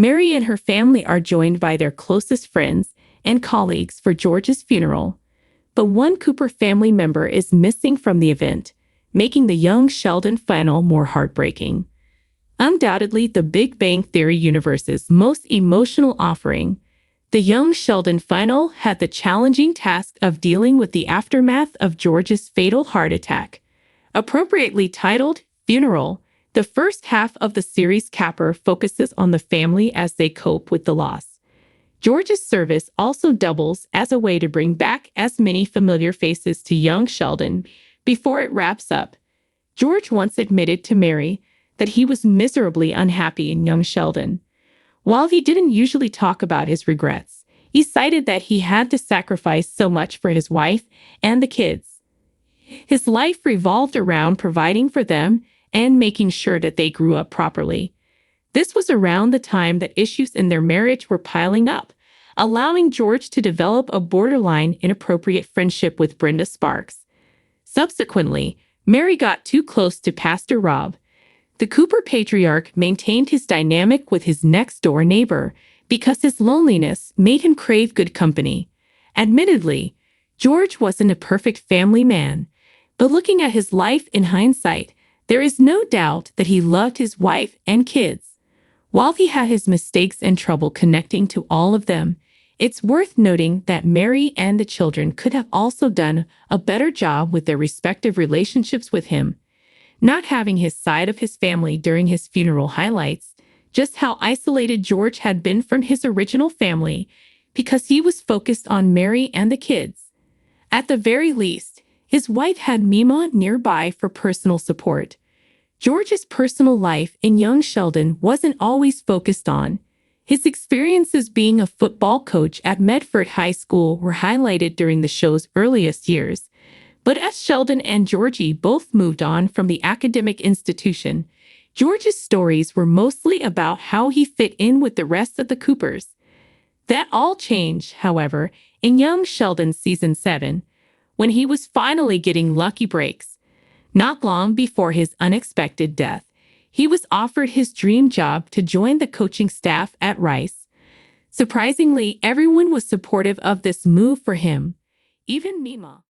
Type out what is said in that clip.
Mary and her family are joined by their closest friends and colleagues for George's funeral. But one Cooper family member is missing from the event, making the young Sheldon final more heartbreaking. Undoubtedly the Big Bang Theory universe's most emotional offering, the young Sheldon final had the challenging task of dealing with the aftermath of George's fatal heart attack. Appropriately titled Funeral, the first half of the series capper focuses on the family as they cope with the loss. George's service also doubles as a way to bring back as many familiar faces to young Sheldon before it wraps up. George once admitted to Mary that he was miserably unhappy in young Sheldon. While he didn't usually talk about his regrets, he cited that he had to sacrifice so much for his wife and the kids. His life revolved around providing for them and making sure that they grew up properly. This was around the time that issues in their marriage were piling up, allowing George to develop a borderline inappropriate friendship with Brenda Sparks. Subsequently, Mary got too close to Pastor Rob. The Cooper patriarch maintained his dynamic with his next-door neighbor because his loneliness made him crave good company. Admittedly, George wasn't a perfect family man, but looking at his life in hindsight, there is no doubt that he loved his wife and kids. While he had his mistakes and trouble connecting to all of them, it's worth noting that Mary and the children could have also done a better job with their respective relationships with him. Not having his side of his family during his funeral highlights just how isolated George had been from his original family because he was focused on Mary and the kids. At the very least, his wife had Mima nearby for personal support. George's personal life in young Sheldon wasn't always focused on. His experiences being a football coach at Medford High School were highlighted during the show's earliest years. But as Sheldon and Georgie both moved on from the academic institution, George's stories were mostly about how he fit in with the rest of the Coopers. That all changed, however, in young Sheldon's season 7, when he was finally getting lucky breaks. Not long before his unexpected death, he was offered his dream job to join the coaching staff at Rice. Surprisingly, everyone was supportive of this move for him, even Mima.